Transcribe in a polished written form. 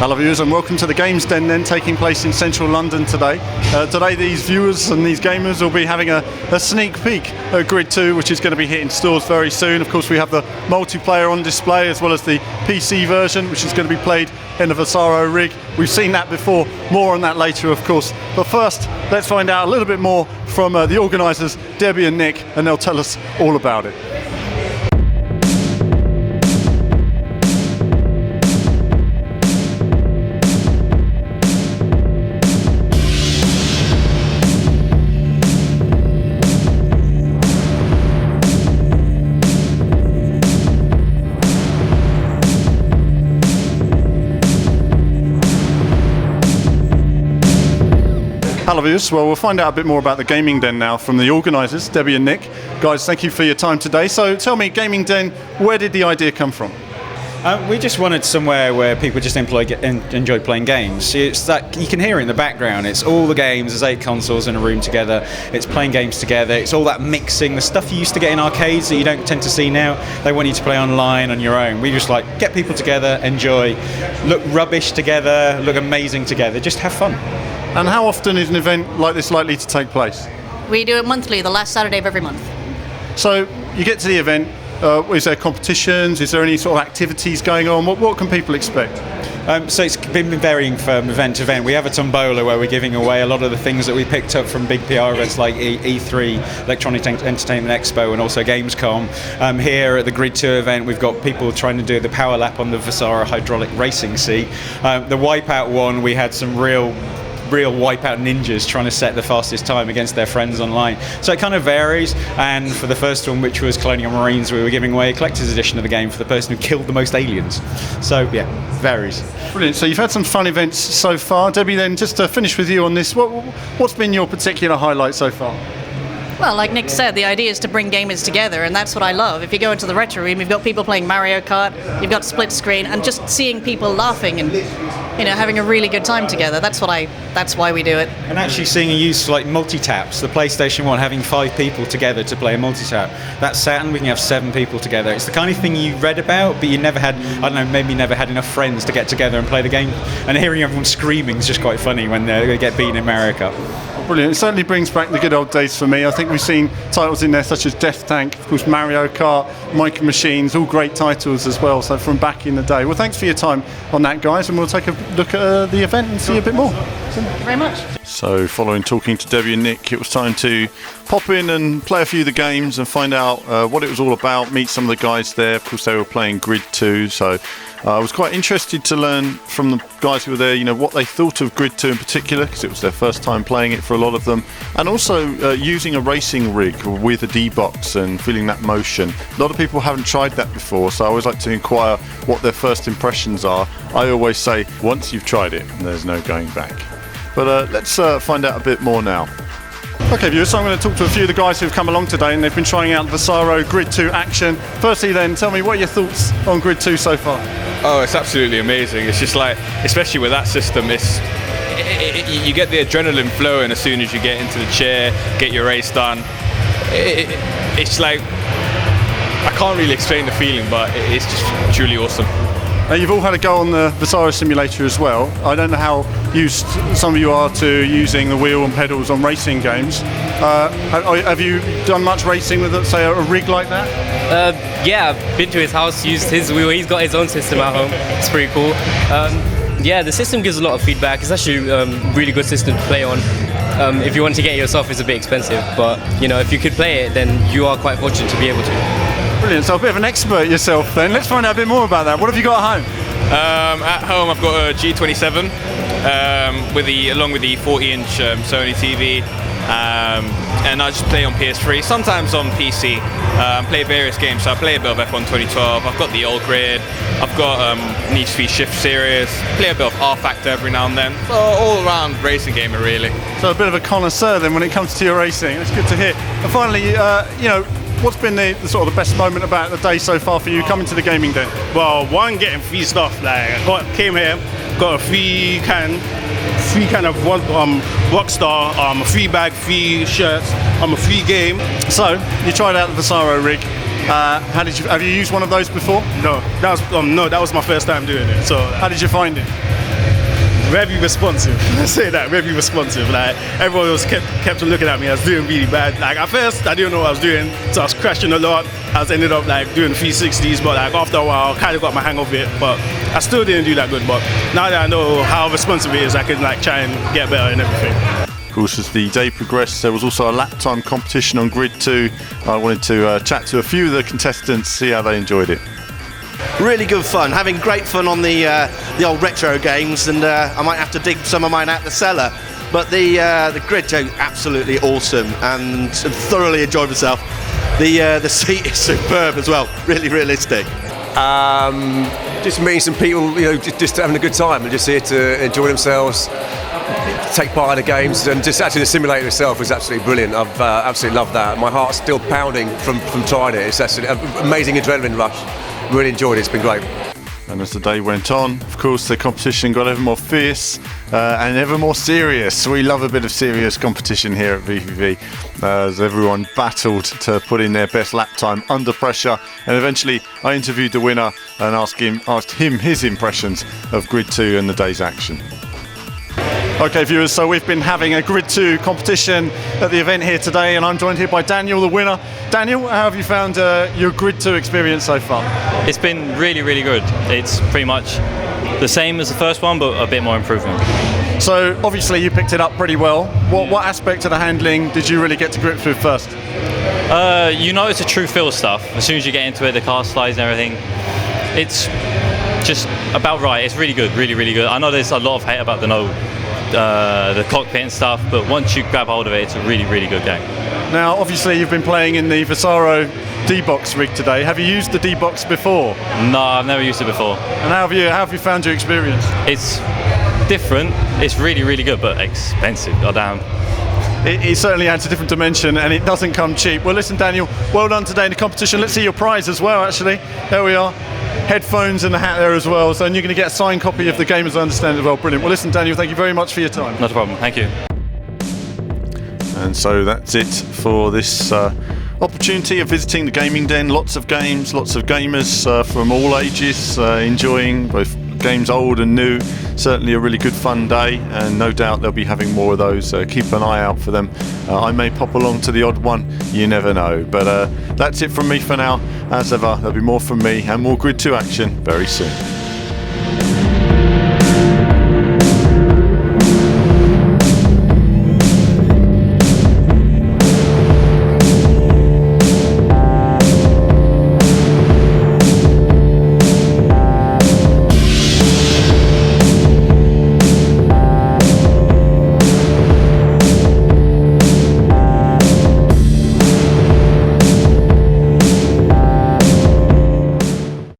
Hello viewers and welcome to the Games Den then, taking place in central London today. Today these viewers and these gamers will be having a sneak peek at Grid 2, which is going to be hitting stores very soon. Of course we have the multiplayer on display as well as the PC version, which is going to be played in the Vasaro rig. We've seen that before, more on that later of course. But first let's find out a little bit more from the organisers, Debbie and Nick, and they'll tell us all about it. Hello viewers, well we'll find out a bit more about the Gaming Den now from the organisers, Debbie and Nick. Guys, thank you for your time today. So tell me, Gaming Den, where did the idea come from? We just wanted somewhere where people just enjoy playing games. It's that you can hear it in the background. It's all the games. There's 8 consoles in a room together. It's playing games together. It's all that mixing, the stuff you used to get in arcades that you don't tend to see now. They want you to play online on your own. We just like get people together, enjoy, look rubbish together, look amazing together. Just have fun. And how often is an event like this likely to take place? We do it monthly, the last Saturday of every month. So you get to the event, is there competitions, is there any sort of activities going on? What can people expect? So it's been varying from event to event. We have a tombola where we're giving away a lot of the things that we picked up from big PR events like E3, Electronic Entertainment Expo, and also Gamescom. Here at the Grid 2 event, we've got people trying to do the power lap on the Vasaro hydraulic racing seat. The Wipeout one, we had some real Wipeout ninjas trying to set the fastest time against their friends online. So it kind of varies, and for the first one, which was Colonial Marines, we were giving away a collector's edition of the game for the person who killed the most aliens. So yeah, varies. Brilliant. So you've had some fun events so far. Debbie, then just to finish with you on this, what's been your particular highlight so far? Well, like Nick said, the idea is to bring gamers together, and that's what I love. If you go into the retro room, you've got people playing Mario Kart, you've got split screen, and just seeing people laughing and having a really good time together. That's why we do it. And actually seeing a use like multi-taps, the PlayStation 1 having 5 people together to play a multi-tap. That Saturn, we can have 7 people together. It's the kind of thing you read about, but you never had, maybe never had enough friends to get together and play the game. And hearing everyone screaming is just quite funny when they get beaten in Mario Kart. Brilliant. It certainly brings back the good old days for me. I think we've seen titles in there such as Death Tank, of course Mario Kart, Micro Machines, all great titles as well, so from back in the day. Well, thanks for your time on that, guys, and we'll take a look at the event and see a bit more. Thank you very much. So following talking to Debbie and Nick, it was time to pop in and play a few of the games and find out what it was all about, meet some of the guys there. Of course they were playing Grid 2, so I was quite interested to learn from the guys who were there, what they thought of Grid 2 in particular, because it was their first time playing it for a lot of them, and also using a racing rig with a DBox and feeling that motion. A lot of people haven't tried that before, so I always like to inquire what their first impressions are. I always say, once you've tried it, there's no going back. But let's find out a bit more now. Okay viewers, so I'm going to talk to a few of the guys who've come along today and they've been trying out the Vasaro Grid 2 action. Firstly then, tell me, what are your thoughts on Grid 2 so far? Oh, it's absolutely amazing. It's just like, especially with that system, you get the adrenaline flowing as soon as you get into the chair, get your race done. It's like, I can't really explain the feeling, but it's just truly awesome. You've all had a go on the Vasaro simulator as well. I don't know how used some of you are to using the wheel and pedals on racing games. Have you done much racing with, say, a rig like that? Yeah, I've been to his house, used his wheel. He's got his own system at home. It's pretty cool. Yeah, the system gives a lot of feedback. It's actually a really good system to play on. If you want to get it yourself, it's a bit expensive. But, if you could play it, then you are quite fortunate to be able to. Brilliant, so a bit of an expert yourself then. Let's find out a bit more about that. What have you got at home? At home I've got a G27 along with the 40-inch Sony TV, and I just play on PS3, sometimes on PC. Play various games, so I play a bit of F1 2012, I've got the old grid, I've got Need for Speed Shift Series, play a bit of R Factor every now and then, so all around racing gamer really. So a bit of a connoisseur then when it comes to your racing, that's good to hear. And finally, what's been the sort of the best moment about the day so far for you coming to the Gaming Den? Well, one, getting free stuff. Like, came here, got a free can of Rockstar, a free bag, free shirts, a free game. So you tried out the Vasaro rig. Have you used one of those before? No, that was my first time doing it. So How did you find it? very responsive. Let's say that, very responsive. Like everyone was kept on looking at me. I was doing really bad. Like at first, I didn't know what I was doing, so I was crashing a lot. I was ended up like doing 360s, but like after a while, I kind of got my hang of it. But I still didn't do that good. But now that I know how responsive it is, I can like try and get better and everything. Of course, as the day progressed, there was also a lap time competition on Grid 2. I wanted to chat to a few of the contestants, see how they enjoyed it. Really good fun, having great fun on the old retro games, and I might have to dig some of mine out the cellar. But the Grid 2 absolutely awesome, and thoroughly enjoyed myself. The seat is superb as well, really realistic. Just meeting some people, just having a good time and just here to enjoy themselves, take part in the games, and just actually the simulator itself was absolutely brilliant. I've absolutely loved that. My heart's still pounding from trying it. It's actually an amazing adrenaline rush. Really enjoyed it. It's been great. And as the day went on, of course, the competition got ever more fierce and ever more serious. We love a bit of serious competition here at VVV, as everyone battled to put in their best lap time under pressure. And eventually, I interviewed the winner and asked him his impressions of Grid 2 and the day's action. Okay, viewers, so we've been having a Grid 2 competition at the event here today, and I'm joined here by Daniel, the winner. Daniel, how have you found your Grid 2 experience so far? It's been really, really good. It's pretty much the same as the first one, but a bit more improvement. So, obviously, you picked it up pretty well. What aspect of the handling did you really get to grips with first? You notice the true feel stuff. As soon as you get into it, the car slides and everything. It's just about right. It's really good, really, really good. I know there's a lot of hate about the cockpit and stuff, but once you grab hold of it, it's a really, really good game. Now, obviously, you've been playing in the Vasaro DBox rig today. Have you used the DBox before? No, I've never used it before. And how have you found your experience? It's different. It's really, really good, but expensive. Goddamn. It certainly adds a different dimension, and it doesn't come cheap. Well, listen, Daniel, well done today in the competition. Let's see your prize as well, actually. There we are. Headphones and the hat there as well. So, and you're going to get a signed copy of the game, as I understand as well. Brilliant. Well, listen, Daniel, thank you very much for your time. Not a problem. Thank you. And so that's it for this opportunity of visiting the gaming den. Lots of games, lots of gamers from all ages enjoying both games old and new. Certainly a really good fun day, and no doubt they'll be having more of those. Keep an eye out for them. I may pop along to the odd one, you never know. But that's it from me for now. As ever, there'll be more from me and more Grid 2 action very soon.